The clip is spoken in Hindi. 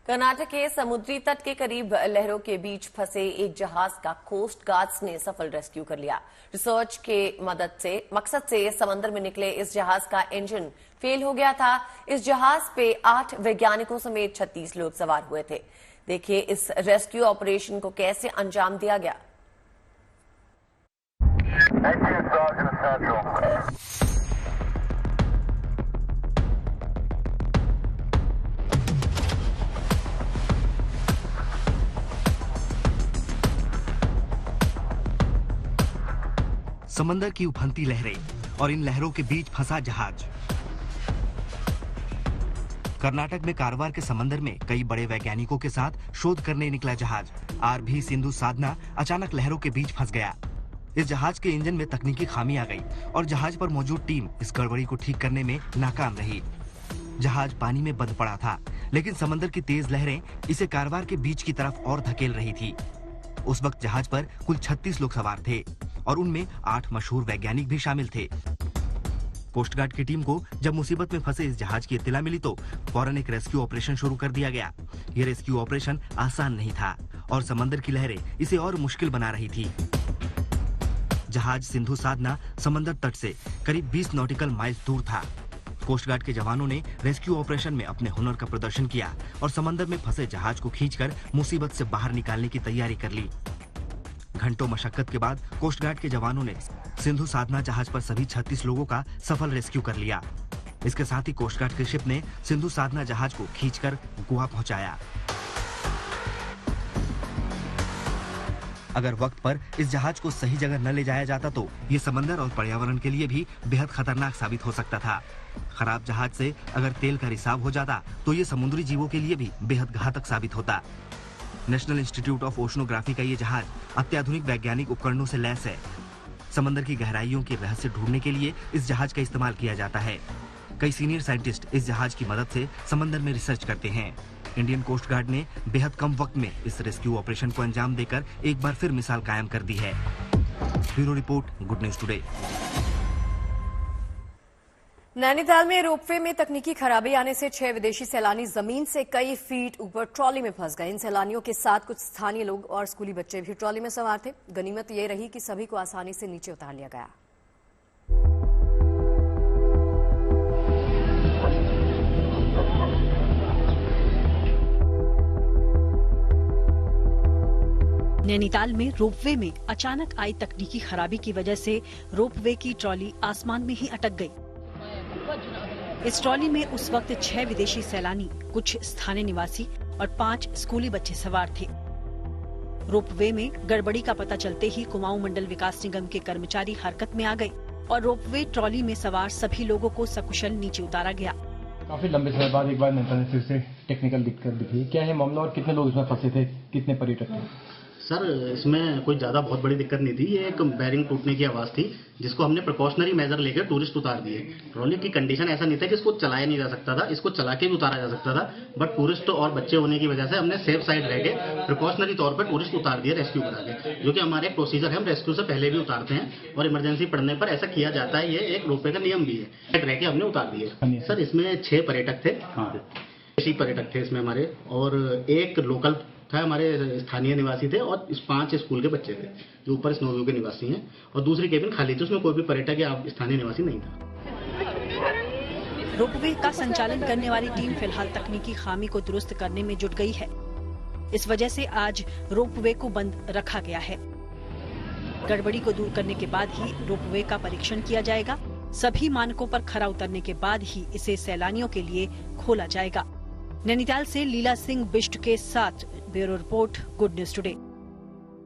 कर्नाटक के समुद्री तट के करीब लहरों के बीच फंसे एक जहाज का कोस्ट गार्ड्स ने सफल रेस्क्यू कर लिया। रिसर्च के मकसद से समंदर में निकले इस जहाज का इंजन फेल हो गया था। इस जहाज पे 8 वैज्ञानिकों समेत 36 लोग सवार हुए थे। देखिए इस रेस्क्यू ऑपरेशन को कैसे अंजाम दिया गया। समंदर की उफनती लहरें और इन लहरों के बीच फंसा जहाज। कर्नाटक में कारवार के समंदर में कई बड़े वैज्ञानिकों के साथ शोध करने निकला जहाज आरवी सिंधु साधना अचानक लहरों के बीच फंस गया। इस जहाज के इंजन में तकनीकी खामी आ गई और जहाज पर मौजूद टीम इस गड़बड़ी को ठीक करने में नाकाम रही। जहाज पानी में बंद पड़ा था, लेकिन समंदर की तेज लहरें इसे कारवार के बीच की तरफ और धकेल रही थी। उस वक्त जहाज पर कुल 36 लोग सवार थे और उनमें 8 मशहूर वैज्ञानिक भी शामिल थे। कोस्ट गार्ड की टीम को जब मुसीबत में फंसे इस जहाज की इत्तला मिली तो फौरन एक रेस्क्यू ऑपरेशन शुरू कर दिया गया। यह रेस्क्यू ऑपरेशन आसान नहीं था और समंदर की लहरें इसे और मुश्किल बना रही थी। जहाज सिंधु साधना समंदर तट से करीब 20 नॉटिकल माइल्स दूर था। कोस्ट गार्ड के जवानों ने रेस्क्यू ऑपरेशन में अपने हुनर का प्रदर्शन किया और समंदर में फंसे जहाज को खींचकर मुसीबत से बाहर निकालने की तैयारी कर ली। घंटों मशक्कत के बाद कोस्ट गार्ड के जवानों ने सिंधु साधना जहाज पर सभी 36 लोगों का सफल रेस्क्यू कर लिया। इसके साथ ही कोस्ट गार्ड के शिप ने सिंधु साधना जहाज को खींचकर गोवा पहुंचाया। अगर वक्त पर इस जहाज को सही जगह न ले जाया जाता तो ये समंदर और पर्यावरण के लिए भी बेहद खतरनाक साबित हो सकता था। खराब जहाज से अगर तेल का रिसाव हो जाता तो ये समुद्री जीवों के लिए भी बेहद घातक साबित होता। नेशनल इंस्टीट्यूट ऑफ ओशनोग्राफी का ये जहाज अत्याधुनिक वैज्ञानिक उपकरणों से लैस है। समंदर की गहराइयों के रहस्य ढूंढने के लिए इस जहाज का इस्तेमाल किया जाता है। कई सीनियर साइंटिस्ट इस जहाज की मदद से समंदर में रिसर्च करते हैं। इंडियन कोस्ट गार्ड ने बेहद कम वक्त में इस रेस्क्यू ऑपरेशन को अंजाम देकर एक बार फिर मिसाल कायम कर दी है। Bureau report, good news today. Nainital में रोपवे में तकनीकी खराबी आने से 6 विदेशी सैलानी जमीन से कई फीट ऊपर ट्रॉली में फंस गए। इन सैलानियों के साथ कुछ स्थानीय लोग और स्कूली बच्चे भी ट्रॉली में सवार थे। गनीमत ये रही कि सभी को आसानी से नीचे उतार लिया गया। नैनीताल में रोपवे में अचानक आई तकनीकी खराबी की वजह से रोपवे की ट्रॉली आसमान में ही अटक गई। इस ट्रॉली में उस वक्त 6 विदेशी सैलानी, कुछ स्थानीय निवासी और 5 स्कूली बच्चे सवार थे। रोपवे में गड़बड़ी का पता चलते ही कुमाऊं मंडल विकास निगम के कर्मचारी हरकत में आ गए और रोपवे ट्रॉली में सवार सभी लोगों को सकुशल नीचे उतारा गया। काफी लंबे समय बाद एक बार नैनीताल में फिर से टेक्निकल दिक्कत दिखी। क्या है मामला और कितने लोग इसमें फंसे थे, कितने पर्यटक थे? सर, इसमें कोई ज़्यादा बहुत बड़ी दिक्कत नहीं थी। ये एक बैरिंग टूटने की आवाज़ थी जिसको हमने प्रिकॉशनरी मेजर लेकर टूरिस्ट उतार दिए। ट्रॉली की कंडीशन ऐसा नहीं था कि इसको चलाया नहीं जा सकता था, इसको चला के भी उतारा जा सकता था, बट टूरिस्ट और बच्चे होने की वजह से हमने सेफ साइड रह के प्रिकॉशनरी तौर पर टूरिस्ट उतार दिए रेस्क्यू करा के, जो कि हमारे एक प्रोसीजर है। हम रेस्क्यू से पहले भी उतारते हैं और इमरजेंसी पड़ने पर ऐसा किया जाता है। ये एक रोपवे का नियम भी है। रह के हमने उतार दिए। सर, इसमें 6 पर्यटक थे। विदेशी पर्यटक थे इसमें हमारे, और एक लोकल था, हमारे स्थानीय निवासी थे, और 5 स्कूल के बच्चे थे जो ऊपर स्नोव्यू के निवासी हैं, और दूसरी केबिन खाली थी, उसमें कोई भी पर्यटक या स्थानीय निवासी नहीं था। रोपवे का संचालन करने वाली टीम फिलहाल तकनीकी खामी को दुरुस्त करने में जुट गई है। इस वजह से आज रोपवे को बंद रखा गया है। गड़बड़ी को दूर करने के बाद ही रोपवे का परीक्षण किया जाएगा। सभी मानकों पर खरा उतरने के बाद ही इसे सैलानियों के लिए खोला जाएगा। नैनीताल से लीला सिंह बिष्ट के साथ bureau report, good news today.